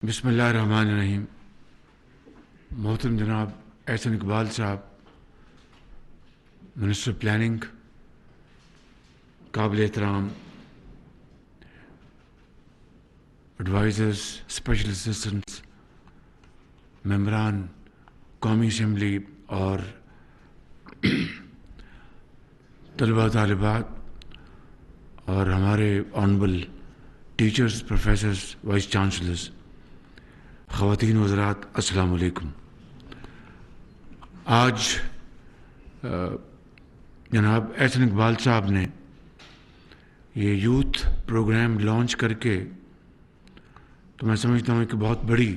بسم اللہ الرحمن الرحیم. محترم جناب احسن اقبال صاحب، منسٹر پلاننگ، قابل احترام ایڈوائزرز، اسپیشل اسسٹنٹس، ممبران قومی اسمبلی اور طلباء طالبات اور ہمارے honourable teachers, professors, vice chancellors, خواتین و حضرات، السلام علیکم. آج جناب احسن اقبال صاحب نے یہ یوتھ پروگرام لانچ کر کے تو میں سمجھتا ہوں کہ بہت بڑی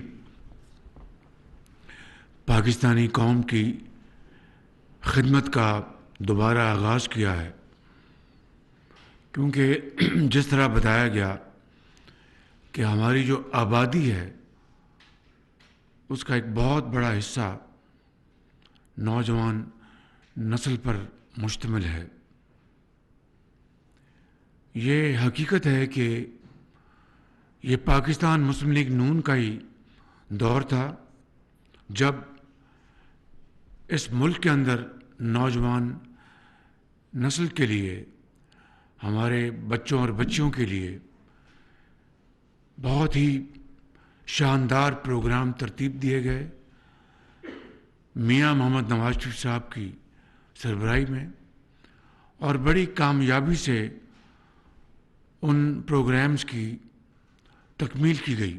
پاکستانی قوم کی خدمت کا دوبارہ آغاز کیا ہے، کیونکہ جس طرح بتایا گیا کہ ہماری جو آبادی ہے اس کا ایک بہت بڑا حصہ نوجوان نسل پر مشتمل ہے. یہ حقیقت ہے کہ یہ پاکستان مسلم لیگ نون کا ہی دور تھا جب اس ملک کے اندر نوجوان نسل کے لیے، ہمارے بچوں اور بچیوں کے لیے بہت ہی شاندار پروگرام ترتیب دیے گئے میاں محمد نواز شریف صاحب کی سربراہی میں، اور بڑی کامیابی سے ان پروگرامز کی تکمیل کی گئی.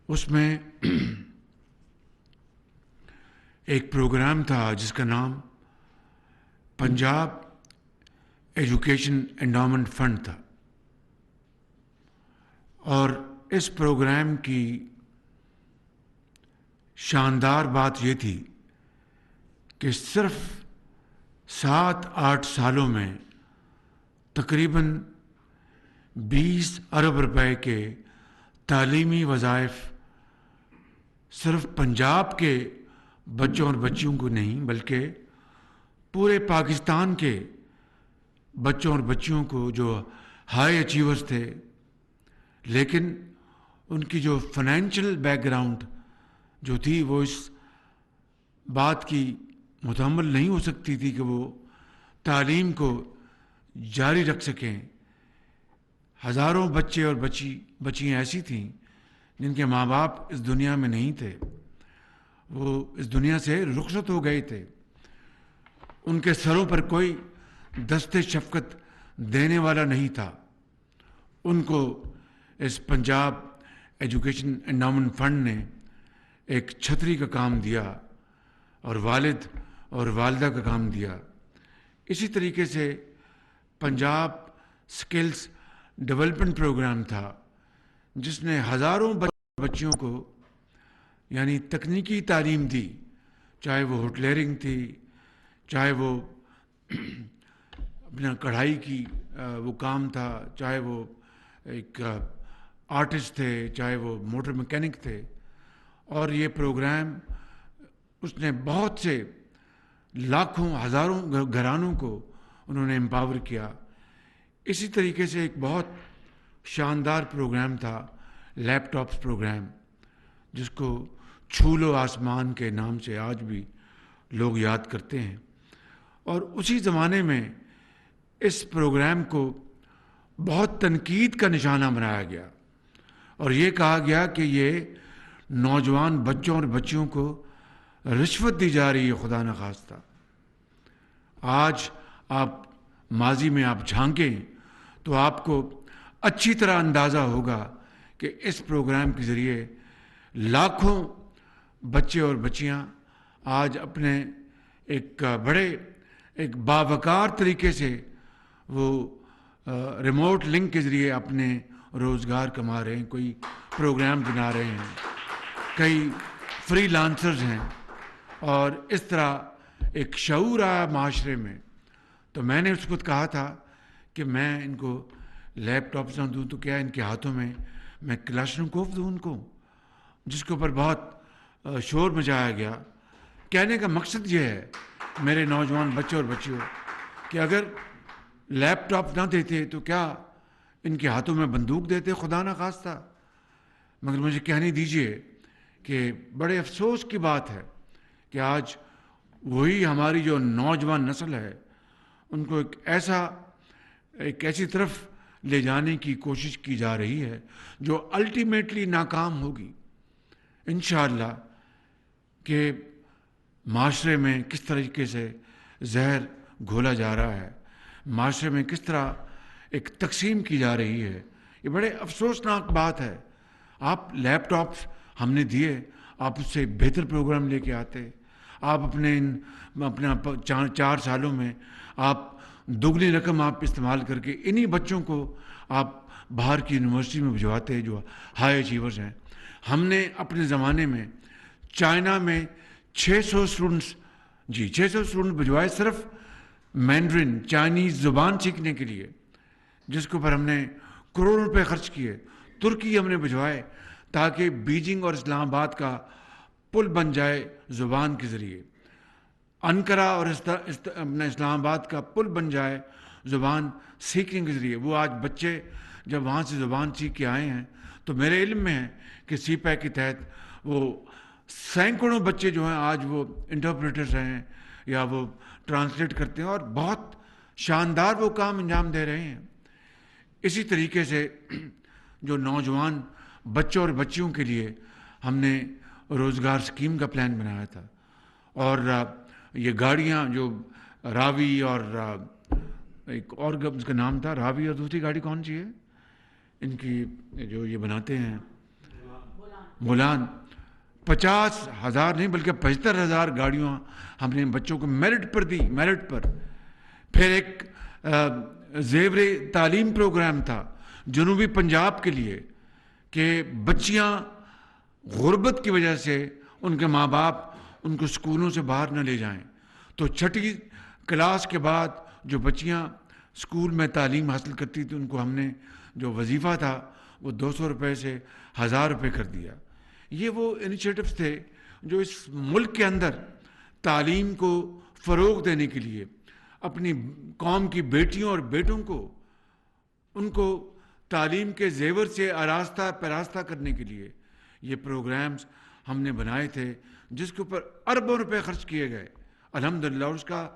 اس میں ایک پروگرام تھا جس کا نام پنجاب ایجوکیشن انڈاؤمنٹ فنڈ تھا، اور اس پروگرام کی شاندار بات یہ تھی کہ صرف 7-8 سالوں میں تقریباً 20 ارب روپے کے تعلیمی وظائف صرف پنجاب کے بچوں اور بچیوں کو نہیں بلکہ پورے پاکستان کے بچوں اور بچیوں کو جو ہائی اچیورز تھے لیکن ان کی جو فائنینشیل بیک گراؤنڈ جو تھی وہ اس بات کی متحمل نہیں ہو سکتی تھی کہ وہ تعلیم کو جاری رکھ سکیں. ہزاروں بچے اور بچیاں ایسی تھیں جن کے ماں باپ اس دنیا میں نہیں تھے، وہ اس دنیا سے رخصت ہو گئے تھے، ان کے سروں پر کوئی دست شفقت دینے والا نہیں تھا. ان کو اس پنجاب ایجوکیشن انڈاؤمنٹ فنڈ نے ایک چھتری کا کام دیا اور والد اور والدہ کا کام دیا. اسی طریقے سے پنجاب سکلز ڈیولپمنٹ پروگرام تھا جس نے ہزاروں بچیوں کو یعنی تکنیکی تعلیم دی، چاہے وہ ہوٹلیئرنگ تھی، چاہے وہ اپنا کڑھائی کی وہ کام تھا، چاہے وہ ایک آرٹسٹ تھے، چاہے وہ موٹر میکینک تھے. اور یہ پروگرام اس نے بہت سے لاکھوں ہزاروں گھرانوں کو انہوں نے امپاور کیا. اسی طریقے سے ایک بہت شاندار پروگرام تھا لیپ ٹاپس پروگرام، جس کو چھو لو آسمان کے نام سے آج بھی لوگ یاد کرتے ہیں. اور اسی زمانے میں اس پروگرام کو بہت تنقید کا نشانہ بنایا گیا اور یہ کہا گیا کہ یہ نوجوان بچوں اور بچیوں کو رشوت دی جا رہی ہے خدا نخواستہ. آج آپ ماضی میں آپ جھانکیں تو آپ کو اچھی طرح اندازہ ہوگا کہ اس پروگرام کے ذریعے لاکھوں بچے اور بچیاں آج اپنے ایک باوقار طریقے سے وہ ریموٹ لنک کے ذریعے اپنے روزگار کما رہے ہیں، کوئی پروگرام بنا رہے ہیں، کئی فری لانسرز ہیں، اور اس طرح ایک شعور آیا معاشرے میں. تو میں نے اس وقت کہا تھا کہ میں ان کو لیپ ٹاپس نہ دوں تو کیا ان کے ہاتھوں میں کلاشنکوف دوں ان کو، جس کے اوپر بہت شور مچایا گیا. کہنے کا مقصد یہ ہے میرے نوجوان بچے اور بچیوں کہ اگر لیپ ٹاپ نہ دیتے تو کیا ان کے ہاتھوں میں بندوق دیتے خدا نخواستہ. مگر مجھے کہنے دیجئے کہ بڑے افسوس کی بات ہے کہ آج وہی ہماری جو نوجوان نسل ہے ان کو ایک ایسی طرف لے جانے کی کوشش کی جا رہی ہے جو الٹیمیٹلی ناکام ہوگی انشاءاللہ، کہ معاشرے میں کس طریقے سے زہر گھولا جا رہا ہے، معاشرے میں کس طرح ایک تقسیم کی جا رہی ہے. یہ بڑے افسوسناک بات ہے. آپ لیپ ٹاپس ہم نے دیے، آپ اس سے بہتر پروگرام لے کے آتے. آپ اپنے 4 سالوں میں آپ دگنی رقم آپ استعمال کر کے انہی بچوں کو آپ باہر کی یونیورسٹی میں بھجواتے جو ہائی اچیورز ہیں. ہم نے اپنے زمانے میں چائنا میں 600 اسٹوڈنٹس بھجوائے صرف مینڈرن چائنیز زبان سیکھنے کے لیے، جس کے اوپر ہم نے کروڑوں روپے خرچ کیے. ترکی ہم نے بھجوائے تاکہ بیجنگ اور اسلام آباد کا پل بن جائے زبان کے ذریعے. انقرہ اور اپنا اسلام آباد کا پل بن جائے زبان سیکھنے کے ذریعے. وہ آج بچے جب وہاں سے زبان سیکھ کے آئے ہیں تو میرے علم میں ہے کہ سی پیک کے تحت وہ سینکڑوں بچے جو ہیں آج وہ انٹرپریٹرز ہیں یا وہ ٹرانسلیٹ کرتے ہیں اور بہت شاندار وہ کام انجام دے رہے ہیں. اسی طریقے سے جو نوجوان بچوں اور بچیوں کے لیے ہم نے روزگار اسکیم کا پلان بنایا تھا، اور یہ گاڑیاں جو راوی اور ایک اور اس کا نام تھا راوی، اور دوسری گاڑی کون سی ہے ان کی جو یہ بناتے ہیں بولان، 50,000 نہیں بلکہ 75,000 گاڑیاں ہم نے بچوں کو میرٹ پر دی. میرٹ پر پھر ایک زیور تعلیم پروگرام تھا جنوبی پنجاب کے لیے کہ بچیاں غربت کی وجہ سے ان کے ماں باپ ان کو اسکولوں سے باہر نہ لے جائیں، تو 6ٹھی کلاس کے بعد جو بچیاں اسکول میں تعلیم حاصل کرتی تھیں ان کو ہم نے جو وظیفہ تھا وہ 200 روپے سے 1000 روپے کر دیا. یہ وہ انیشیٹوز تھے جو اس ملک کے اندر تعلیم کو فروغ دینے کے لیے، اپنی قوم کی بیٹیوں اور بیٹوں کو ان کو تعلیم کے زیور سے آراستہ پیراستہ کرنے کے لیے یہ پروگرامز ہم نے بنائے تھے، جس کے اوپر اربوں روپے خرچ کیے گئے. الحمدللہ اس کا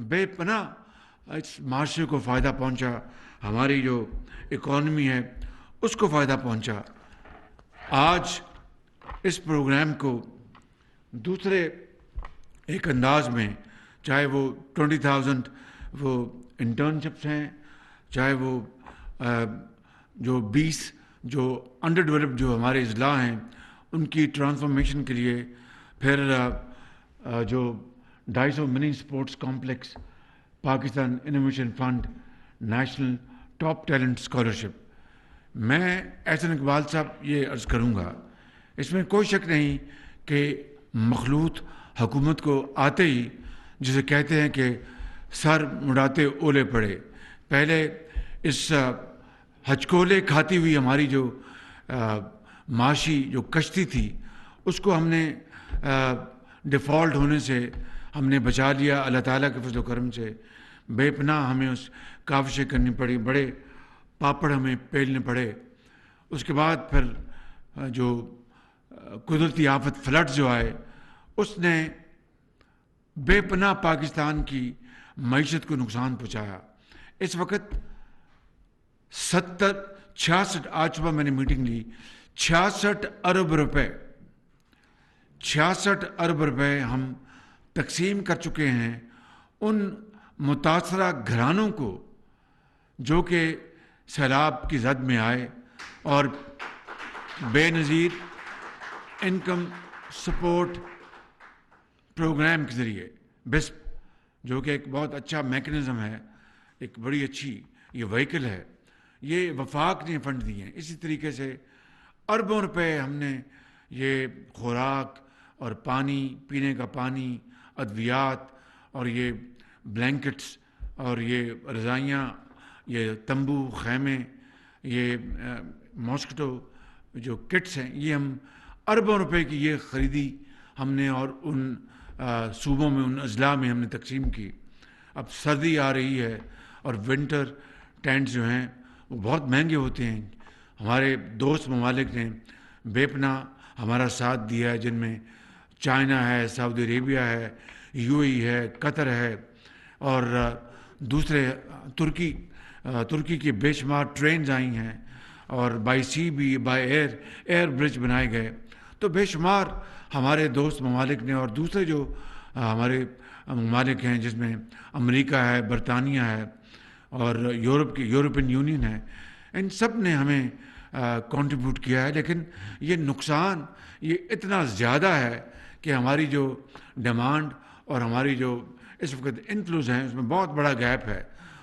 بے پناہ اس معاشرے کو فائدہ پہنچا، ہماری جو اکانومی ہے اس کو فائدہ پہنچا. آج اس پروگرام کو دوسرے ایک انداز میں، چاہے وہ 20,000 وہ انٹرنشپس ہیں، چاہے وہ جو 20 جو انڈر ڈیولپڈ جو ہمارے اضلاع ہیں ان کی ٹرانسفارمیشن کے لیے، پھر جو 250 mini sports complex, Pakistan innovation fund, national top talent scholarship. میں احسن اقبال صاحب یہ عرض کروں گا، اس میں کوئی شک نہیں کہ مخلوط حکومت کو آتے ہی جسے کہتے ہیں کہ سر مڑاتے اولے پڑے، پہلے اس ہچکولے کھاتی ہوئی ہماری جو معاشی جو کشتی تھی اس کو ہم نے ڈیفالٹ ہونے سے ہم نے بچا لیا اللہ تعالیٰ کے فضل و کرم سے. بے پناہ ہمیں اس کاوشیں کرنی پڑی، بڑے پاپڑ ہمیں پیلنے پڑے. اس کے بعد پھر جو قدرتی آفت فلڈ جو آئے اس نے بے پناہ پاکستان کی معیشت کو نقصان پہنچایا. اس وقت 66 آج صبح میں نے میٹنگ لی، 66 ارب روپے 66 ارب روپے ہم تقسیم کر چکے ہیں ان متاثرہ گھرانوں کو جو کہ سیلاب کی زد میں آئے، اور بے نظیر انکم سپورٹ پروگرام کے ذریعے بسپ، جو کہ ایک بہت اچھا میکنزم ہے، ایک بڑی اچھی یہ وہیکل ہے، یہ وفاق نے فنڈ دیے ہیں. اسی طریقے سے اربوں روپے ہم نے یہ خوراک اور پانی، پینے کا پانی، ادویات اور یہ بلینکٹس اور یہ رضائیاں، یہ تمبو خیمے، یہ ماسکیٹو جو کٹس ہیں، یہ ہم اربوں روپے کی یہ خریدی ہم نے اور ان صوبوں میں، ان اضلاع میں ہم نے تقسیم کی. اب سردی آ رہی ہے اور ونٹر ٹینٹس جو ہیں وہ بہت مہنگے ہوتے ہیں. ہمارے دوست ممالک نے بے پناہ ہمارا ساتھ دیا ہے، جن میں چائنا ہے، سعودی عربیہ ہے، UAE ہے، قطر ہے، اور دوسرے ترکی کی بے شمار ٹرینز آئی ہیں، اور بائی سی بھی، بائی ایئر برج بنائے گئے. تو بے شمار ہمارے دوست ممالک نے، اور دوسرے جو ہمارے ممالک ہیں جس میں امریکہ ہے، برطانیہ ہے، اور یورپین یونین ہے، ان سب نے ہمیں کنٹریبیوٹ کیا ہے. لیکن یہ نقصان یہ اتنا زیادہ ہے کہ ہماری جو ڈیمانڈ اور ہماری جو اس وقت انفلوز ہیں اس میں بہت بڑا گیپ ہے.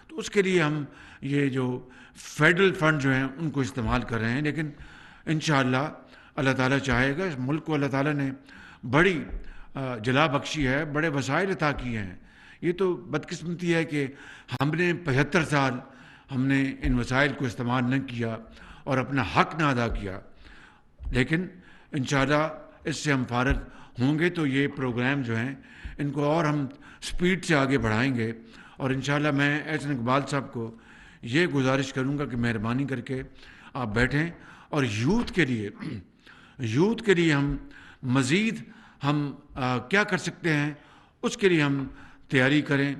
تو اس کے لیے ہم یہ جو فیڈرل فنڈ جو ہیں ان کو استعمال کر رہے ہیں. لیکن انشاءاللہ اللہ تعالیٰ چاہے گا، اس ملک کو اللہ تعالیٰ نے بڑی جلا بخشی ہے، بڑے وسائل عطا کیے ہیں. یہ تو بدقسمتی ہے کہ ہم نے 75 سال ہم نے ان وسائل کو استعمال نہ کیا اور اپنا حق نہ ادا کیا. لیکن انشاءاللہ اس سے ہم فارغ ہوں گے تو یہ پروگرام جو ہیں ان کو اور ہم سپیڈ سے آگے بڑھائیں گے. اور انشاءاللہ میں احسن اقبال صاحب کو یہ گزارش کروں گا کہ مہربانی کر کے آپ بیٹھیں اور یوتھ کے لیے ہم مزید ہم کیا کر سکتے ہیں اس کے لیے ہم تیاری کریں.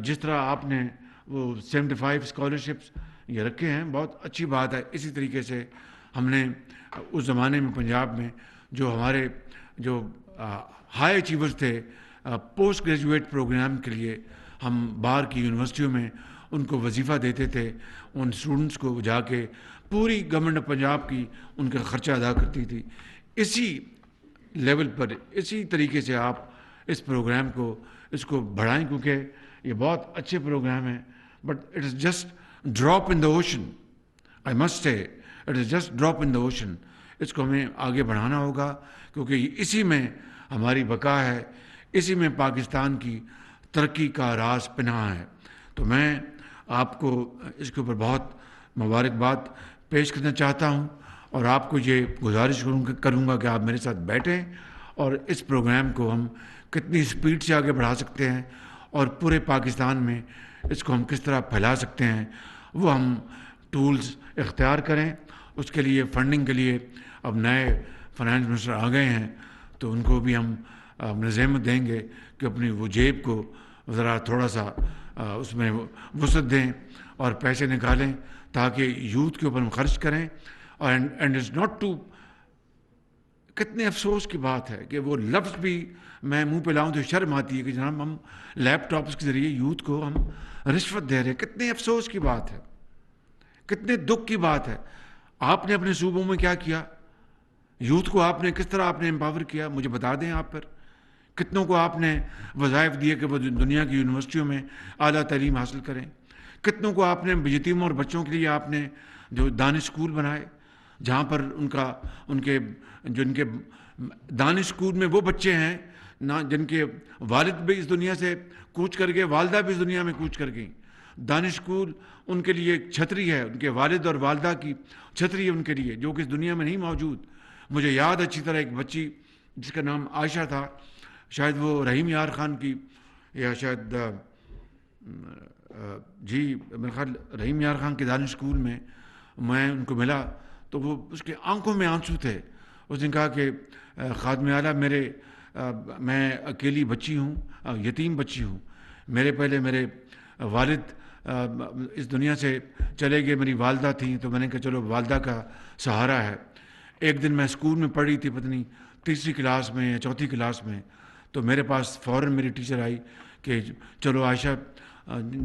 جس طرح آپ نے وہ 75 اسکالرشپس یہ رکھے ہیں، بہت اچھی بات ہے. اسی طریقے سے ہم نے اس زمانے میں پنجاب میں جو ہمارے جو ہائی اچیورز تھے پوسٹ گریجویٹ پروگرام کے لیے ہم باہر کی یونیورسٹیوں میں ان کو وظیفہ دیتے تھے. ان اسٹوڈنٹس کو جا کے پوری گورنمنٹ آف پنجاب کی ان کا خرچہ ادا کرتی تھی. اسی لیول پر اسی طریقے سے آپ اس پروگرام کو اس کو بڑھائیں، کیونکہ یہ بہت اچھے پروگرام ہیں. But it is just drop in the ocean. I must say it is just drop in the ocean. اس کو ہمیں آگے بڑھانا ہوگا کیونکہ اسی میں ہماری بقا ہے، اسی میں پاکستان کی ترقی کا راز پنہاں ہے. تو میں آپ کو اس کے اوپر بہت مبارکباد پیش کرنا چاہتا ہوں اور آپ کو یہ گزارش کروں گا کہ آپ میرے ساتھ بیٹھیں اور اس پروگرام کو ہم کتنی سپیڈ سے آگے بڑھا سکتے ہیں اور پورے پاکستان میں اس کو ہم کس طرح پھیلا سکتے ہیں وہ ہم ٹولز اختیار کریں. اس کے لیے فنڈنگ کے لیے اب نئے فائنانس منسٹر آ گئے ہیں تو ان کو بھی ہم نصیحت دیں گے کہ اپنی وہ جیب کو ذرا تھوڑا سا اس میں وسعت دیں اور پیسے نکالیں تاکہ یوتھ کے اوپر ہم خرچ کریں. اور اینڈ از ناٹ ٹو، کتنے افسوس کی بات ہے کہ وہ لفظ بھی میں منہ پہ لاؤں تو شرم آتی ہے کہ جناب ہم لیپ ٹاپس کے ذریعے یوتھ کو ہم رشوت دے رہے ہیں. کتنے افسوس کی بات ہے، کتنے دکھ کی بات ہے. آپ نے اپنے صوبوں میں کیا کیا؟ یوتھ کو آپ نے کس طرح آپ نے امپاور کیا؟ مجھے بتا دیں آپ. پر کتنوں کو آپ نے وظائف دیے کہ وہ دنیا کی یونیورسٹیوں میں اعلیٰ تعلیم حاصل کریں؟ کتنوں کو آپ نے یتیموں اور بچوں کے لیے آپ نے جو دانش اسکول بنائے جہاں پر ان کے دانش اسکول میں وہ بچے ہیں جن کے والد بھی اس دنیا سے کوچ کر گئے، والدہ بھی اس دنیا میں کوچ کر گئیں. دانش اسکول ان کے لیے ایک چھتری ہے، ان کے والد اور والدہ کی چھتری ہے ان کے لیے جو کہ اس دنیا میں نہیں موجود. مجھے یاد اچھی طرح ایک بچی جس کا نام عائشہ تھا، شاید وہ رحیم یار خان کی یا شاید میرے خیال رحیم یار خان کے دانش اسکول میں میں ان کو ملا تو وہ اس کے آنکھوں میں آنسو تھے. اس نے کہا کہ خادم اعلیٰ میں اکیلی بچی ہوں، یتیم بچی ہوں. پہلے میرے والد اس دنیا سے چلے گئے، میری والدہ تھیں تو میں نے کہا چلو والدہ کا سہارا ہے. ایک دن میں اسکول میں پڑھی تھی، پتہ نہیں تیسری کلاس میں یا چوتھی کلاس میں، تو میرے پاس فوراً میری ٹیچر آئی کہ چلو عائشہ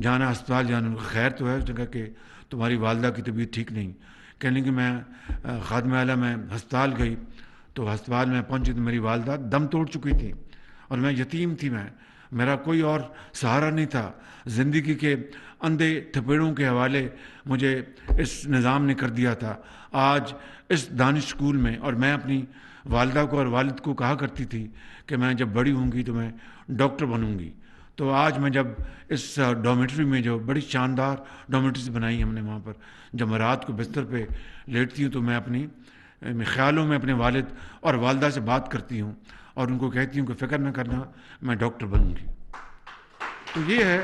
جانا ہسپتال جانا. خیر تو ہے؟ اس نے کہا کہ تمہاری والدہ کی طبیعت ٹھیک نہیں. کہنے کہ میں خادم اعلیٰ میں ہسپتال گئی تو ہسپتال میں پہنچی تو میری والدہ دم توڑ چکی تھی اور میں یتیم تھی. میرا کوئی اور سہارا نہیں تھا. زندگی کے اندھے تھپیڑوں کے حوالے مجھے اس نظام نے کر دیا تھا. آج اس دانش اسکول میں، اور میں اپنی والدہ کو اور والد کو کہا کرتی تھی کہ میں جب بڑی ہوں گی تو میں ڈاکٹر بنوں گی. تو آج میں جب اس ڈومیٹری میں جو بڑی شاندار ڈومیٹریز بنائی ہم نے وہاں پر، جب میں رات کو بستر پہ لیٹتی ہوں تو میں اپنی خیالوں میں اپنے والد اور والدہ سے بات کرتی ہوں اور ان کو کہتی ہوں کہ فکر نہ کرنا میں ڈاکٹر بنوں گی. تو یہ ہے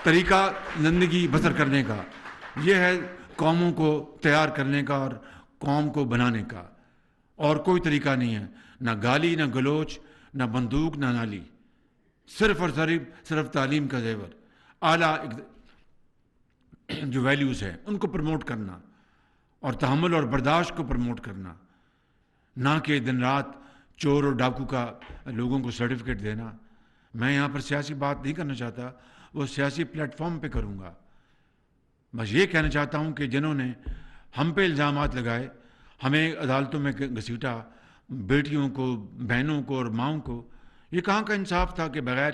طریقہ زندگی بسر کرنے کا، یہ ہے قوموں کو تیار کرنے کا اور قوم کو بنانے کا. اور کوئی طریقہ نہیں ہے، نہ گالی نہ گلوچ نہ بندوق نہ نالی، صرف اور صرف تعلیم کا زیور، اعلیٰ جو ویلیوز ہیں ان کو پروموٹ کرنا اور تحمل اور برداشت کو پروموٹ کرنا، نہ کہ دن رات چور اور ڈاکو کا لوگوں کو سرٹیفکیٹ دینا۔ میں یہاں پر سیاسی بات نہیں کرنا چاہتا، وہ سیاسی پلیٹ فارم پہ کروں گا۔ بس یہ کہنا چاہتا ہوں کہ جنہوں نے ہم پہ الزامات لگائے، ہمیں عدالتوں میں گھسیٹا، بیٹیوں کو، بہنوں کو اور ماؤں کو، یہ کہاں کا انصاف تھا کہ بغیر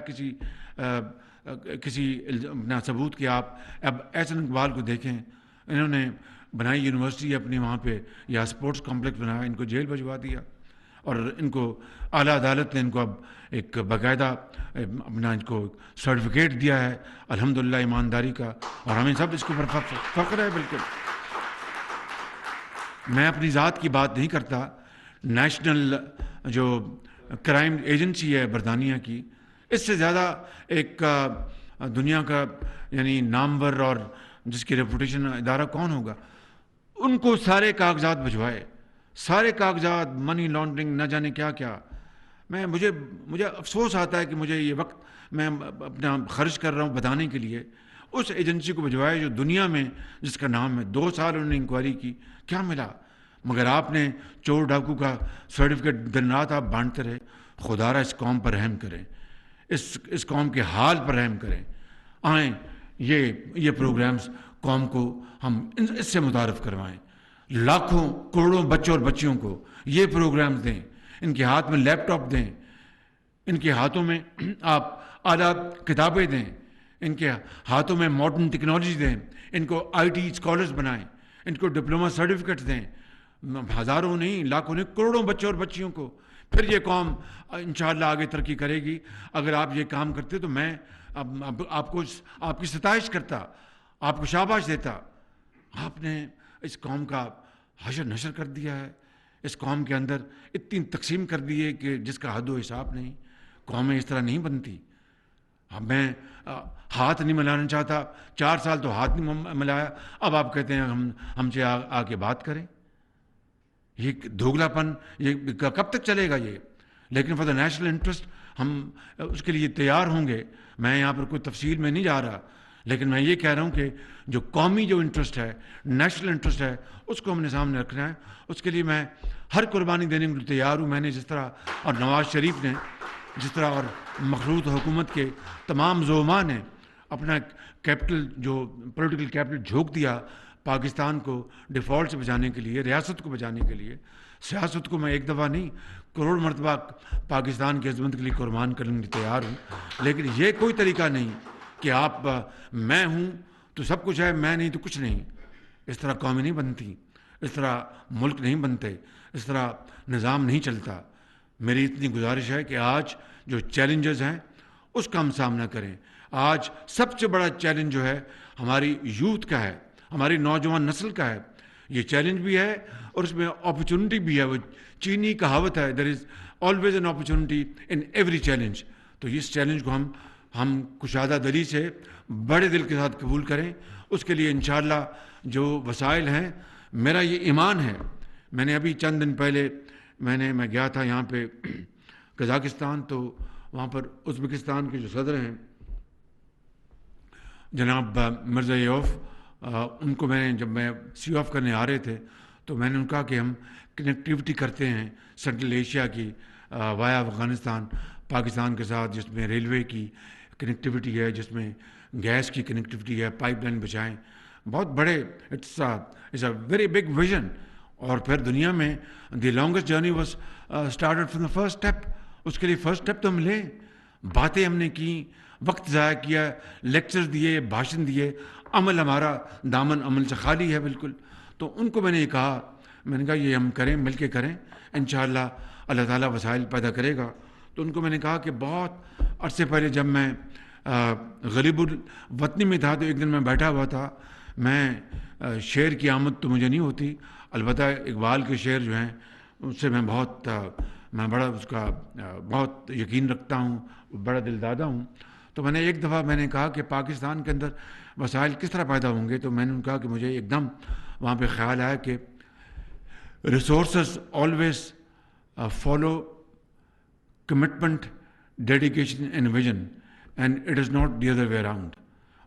کسی اپنا ثبوت کے آپ اب احسن اقبال کو دیکھیں، انہوں نے بنائی یونیورسٹی اپنی وہاں پہ یا اسپورٹس کمپلیکس بنایا، ان کو جیل بھجوا دیا اور ان کو اعلیٰ عدالت نے ان کو اب ایک باقاعدہ اپنا ان کو سرٹیفکیٹ دیا ہے الحمدللہ ایمانداری کا، اور ہمیں سب اس کے اوپر فخر ہے۔ بالکل میں اپنی ذات کی بات نہیں کرتا، نیشنل جو کرائم ایجنسی ہے برطانیہ کی، اس سے زیادہ ایک دنیا کا یعنی نامور اور جس کی ریپوٹیشن ادارہ کون ہوگا؟ ان کو سارے کاغذات بھجوائے، سارے کاغذات، منی لانڈرنگ، نہ جانے کیا کیا۔ مجھے افسوس آتا ہے کہ مجھے یہ وقت میں اپنا خرچ کر رہا ہوں بتانے کے لیے، اس ایجنسی کو بھجوائے جو دنیا میں جس کا نام ہے، 2 سال انہوں نے انکوائری کی، کیا ملا؟ مگر آپ نے چور ڈاکو کا سرٹیفکیٹ دن رات آپ بانٹتے رہے۔ خدا را اس قوم پر رحم کریں، اس قوم کے حال پر رحم کریں۔ آئیں یہ پروگرامز قوم کو ہم اس سے متعارف کروائیں، لاکھوں کروڑوں بچوں اور بچیوں کو یہ پروگرامز دیں، ان کے ہاتھ میں لیپ ٹاپ دیں، ان کے ہاتھوں میں آپ اعلیٰ کتابیں دیں، ان کے ہاتھوں میں ماڈرن ٹیکنالوجی دیں، ان کو آئی ٹی اسکالرز بنائیں، ان کو ڈپلومہ سرٹیفکیٹ دیں، ہزاروں نہیں لاکھوں نہیں کروڑوں بچوں اور بچیوں کو۔ پھر یہ قوم انشاءاللہ آگے ترقی کرے گی۔ اگر آپ یہ کام کرتے تو میں آپ کی ستائش کرتا، آپ کو شاباش دیتا۔ آپ نے اس قوم کا حشر نشر کر دیا ہے، اس قوم کے اندر اتنی تقسیم کر دی ہے کہ جس کا حد و حساب نہیں۔ قومیں اس طرح نہیں بنتی۔ اب میں ہاتھ نہیں ملانا چاہتا، 4 سال تو ہاتھ نہیں ملایا، اب آپ کہتے ہیں ہم سے آ کے بات کریں۔ یہ دھوگلا پن یہ کب تک چلے گا یہ؟ لیکن فار دا نیشنل انٹرسٹ ہم اس کے لیے تیار ہوں گے۔ میں یہاں پر کوئی تفصیل میں نہیں جا رہا، لیکن میں یہ کہہ رہا ہوں کہ جو قومی جو انٹرسٹ ہے، نیشنل انٹرسٹ ہے، اس کو ہم نے سامنے رکھنا ہے۔ اس کے لیے میں ہر قربانی دینے کے لیے تیار ہوں۔ میں نے جس طرح، اور نواز شریف نے جس طرح، اور مخلوط حکومت کے تمام زعماء نے اپنا کیپٹل جو پولیٹیکل کیپٹل جھونک دیا پاکستان کو ڈیفالٹ سے بچانے کے لیے، ریاست کو بچانے کے لیے۔ سیاست کو میں ایک دفعہ نہیں، کروڑ مرتبہ پاکستان کی عظمت کے لیے قربان کرنے کے لیے تیار ہوں، لیکن یہ کوئی طریقہ نہیں کہ آپ میں ہوں تو سب کچھ ہے، میں نہیں تو کچھ نہیں۔ اس طرح قومیں نہیں بنتی، اس طرح ملک نہیں بنتے، اس طرح نظام نہیں چلتا۔ میری اتنی گزارش ہے کہ آج جو چیلنجز ہیں اس کا ہم سامنا کریں۔ آج سب سے بڑا چیلنج جو ہے ہماری یوتھ کا ہے، ہماری نوجوان نسل کا ہے۔ یہ چیلنج بھی ہے اور اس میں اپرچونٹی بھی ہے۔ وہ چینی کہاوت ہے، there is always an opportunity in every challenge. تو اس چیلنج کو ہم کشادہ دلی سے بڑے دل کے ساتھ قبول کریں۔ اس کے لیے انشاءاللہ جو وسائل ہیں، میرا یہ ایمان ہے۔ میں نے ابھی چند دن پہلے میں گیا تھا یہاں پہ قزاقستان، تو وہاں پر ازبکستان کے جو صدر ہیں جناب مرزایوف، ان کو جب میں سی آف کرنے آ رہے تھے تو میں نے ان کہا کہ ہم کنیکٹیوٹی کرتے ہیں سینٹرل ایشیا کی وایا افغانستان پاکستان کے ساتھ، جس میں ریلوے کی کنیکٹیوٹی ہے، جس میں گیس کی کنیکٹیوٹی ہے، پائپ لائن بچائیں۔ بہت بڑے it's a very big vision. اور پھر دنیا میں the longest journey was started from the first step. اس کے لیے فرسٹ اسٹیپ تو ہم لیں۔ باتیں ہم نے کی، وقت ضائع کیا، لیکچر دیے، بھاشن دیے، عمل ہمارا دامن عمل سے خالی ہے بالکل۔ تو ان کو میں نے یہ کہا، میں نے کہا یہ ہم کریں، مل کے کریں، انشاءاللہ اللہ تعالیٰ وسائل پیدا کرے گا۔ تو ان کو میں نے کہا کہ بہت عرصے پہلے جب میں غریب الوطنی میں تھا تو ایک دن میں بیٹھا ہوا تھا، میں شعر کی آمد تو مجھے نہیں ہوتی، البتہ اقبال کے شعر جو ہیں اس سے میں بڑا اس کا بہت یقین رکھتا ہوں، بڑا دل دادا ہوں۔ تو میں نے ایک دفعہ میں نے کہا کہ پاکستان کے اندر وسائل کس طرح پیدا ہوں گے، تو میں نے کہا کہ مجھے ایک دم وہاں پہ خیال آیا کہ resources always follow commitment, dedication and vision, and it is not the other way around.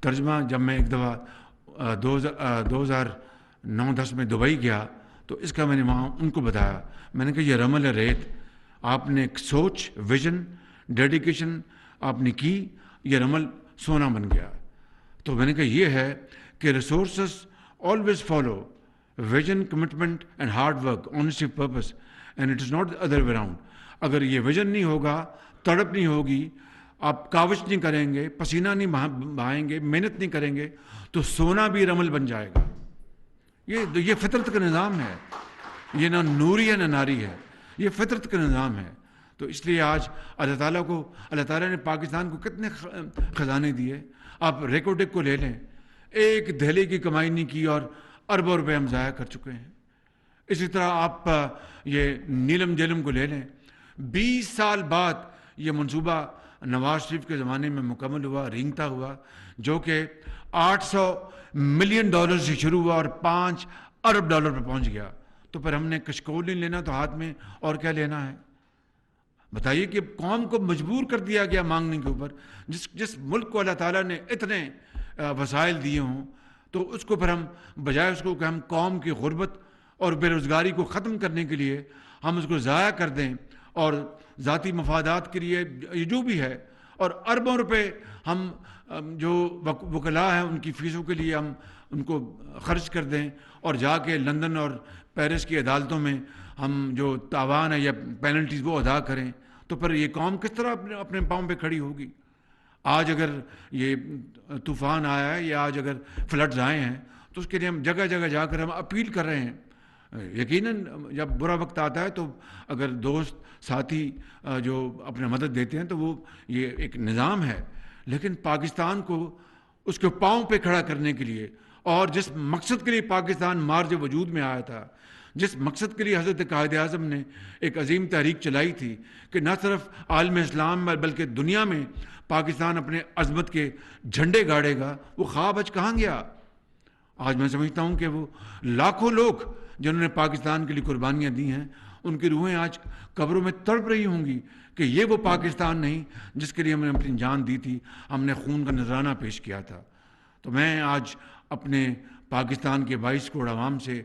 ترجمہ جب میں ایک دفعہ 2009-10 میں دبئی گیا تو اس کا میں نے وہاں ان کو بتایا. میں نے کہا یہ رمل ہے ریت, آپ نے ایک سوچ, ویژن, ڈیڈیکیشن آپ نے کی, یہ رمل سونا بن گیا. تو میں نے کہا یہ ہے کہ resources always follow vision, commitment and hard work, honesty, purpose, and it is not other way round. اگر یہ ویژن نہیں ہوگا, تڑپ نہیں ہوگی, آپ کاوش نہیں کریں گے, پسینہ نہیں بہائیں گے, محنت نہیں کریں گے, تو سونا بھی رمل بن جائے گا. یہ فطرت کا نظام ہے, یہ نہ نوری ہے نہ ناری ہے, یہ فطرت کا نظام ہے. تو اس لیے آج اللہ تعالیٰ نے پاکستان کو کتنے خزانے دیے. آپ ریکوڈک کو لے لیں, ایک دہلی کی کمائی نہیں کی اور اربوں روپے ہم ضائع کر چکے ہیں. اسی طرح آپ یہ نیلم جیلم کو لے لیں, 20 سال بعد یہ منصوبہ نواز شریف کے زمانے میں مکمل ہوا, رینگتا ہوا, جو کہ $800 ملین سے شروع ہوا اور $5 ارب پہ پہنچ گیا. تو پھر ہم نے کشکول نہیں لینا تو ہاتھ میں اور کیا لینا ہے؟ بتائیے کہ قوم کو مجبور کر دیا گیا مانگنے کے اوپر. جس ملک کو اللہ تعالیٰ نے اتنے وسائل دیے ہوں, تو اس کو پھر ہم بجائے اس کو کہ ہم قوم کی غربت اور بے روزگاری کو ختم کرنے کے لیے ہم اس کو ضائع کر دیں اور ذاتی مفادات کے لیے یہ جو بھی ہے, اور اربوں روپے ہم جو وکلاء ہیں ان کی فیسوں کے لیے ہم ان کو خرچ کر دیں, اور جا کے لندن اور پیرس کی عدالتوں میں ہم جو تاوان ہے یا پینلٹیز وہ ادا کریں, تو پھر یہ قوم کس طرح اپنے پاؤں پہ کھڑی ہوگی؟ آج اگر یہ طوفان آیا ہے یا آج اگر فلڈز آئے ہیں تو اس کے لیے ہم جگہ جگہ جا کر ہم اپیل کر رہے ہیں. یقیناً جب برا وقت آتا ہے تو اگر دوست ساتھی جو اپنے مدد دیتے ہیں تو وہ یہ ایک نظام ہے, لیکن پاکستان کو اس کے پاؤں پہ کھڑا کرنے کے لیے, اور جس مقصد کے لیے پاکستان مارج وجود میں آیا تھا, جس مقصد کے لیے حضرت قائد اعظم نے ایک عظیم تحریک چلائی تھی کہ نہ صرف عالم اسلام میں بلکہ دنیا میں پاکستان اپنے عظمت کے جھنڈے گاڑے گا, وہ خواب آج کہاں گیا؟ آج میں سمجھتا ہوں کہ وہ لاکھوں لوگ جنہوں نے پاکستان کے لیے قربانیاں دی ہیں, ان کی روحیں آج قبروں میں تڑپ رہی ہوں گی کہ یہ وہ پاکستان نہیں جس کے لیے ہم نے اپنی جان دی تھی, ہم نے خون کا نذرانہ پیش کیا تھا. تو میں آج اپنے پاکستان کے 22 کروڑ عوام سے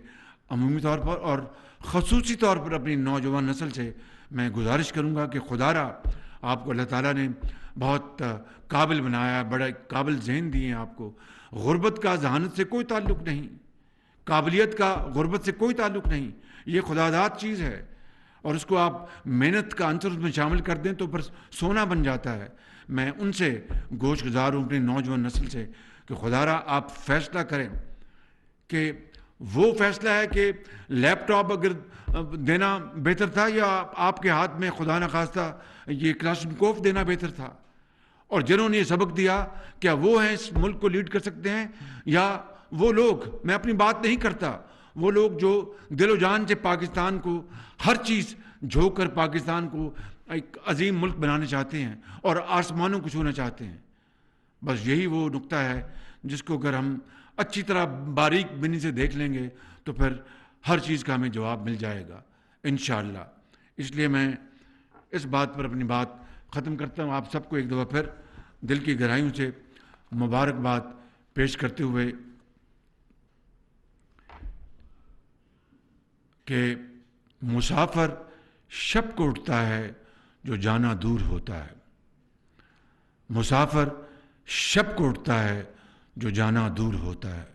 عمومی طور پر اور خصوصی طور پر اپنی نوجوان نسل سے میں گزارش کروں گا کہ خدا را آپ کو اللہ تعالیٰ نے بہت قابل بنایا, بڑا قابل ذہن دیے ہیں آپ کو. غربت کا ذہانت سے کوئی تعلق نہیں, قابلیت کا غربت سے کوئی تعلق نہیں, یہ خداداد چیز ہے, اور اس کو آپ محنت کا عنصر اس میں شامل کر دیں تو پھر سونا بن جاتا ہے. میں ان سے گوش گزار ہوں اپنی نوجوان نسل سے کہ خدا را آپ فیصلہ کریں کہ وہ فیصلہ ہے کہ لیپ ٹاپ اگر دینا بہتر تھا یا آپ کے ہاتھ میں خدا نخواستہ یہ کلاشنکوف دینا بہتر تھا, اور جنہوں نے یہ سبق دیا کیا وہ ہیں اس ملک کو لیڈ کر سکتے ہیں, یا وہ لوگ, میں اپنی بات نہیں کرتا, وہ لوگ جو دل و جان سے پاکستان کو ہر چیز جھونک کر پاکستان کو ایک عظیم ملک بنانا چاہتے ہیں اور آسمانوں کو چھونا چاہتے ہیں. بس یہی وہ نقطہ ہے جس کو اگر ہم اچھی طرح باریک بینی سے دیکھ لیں گے تو پھر ہر چیز کا ہمیں جواب مل جائے گا انشاءاللہ. اس لیے میں اس بات پر اپنی بات ختم کرتا ہوں, آپ سب کو ایک دفعہ پھر دل کی گہرائیوں سے مبارکباد پیش کرتے ہوئے کہ مسافر شب کو اٹھتا ہے جو جانا دور ہوتا ہے. مسافر شب کو اٹھتا ہے جو جانا دور ہوتا ہے.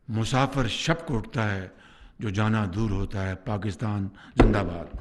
مسافر شب کو اٹھتا ہے جو جانا دور ہوتا ہے. پاکستان زندہ باد.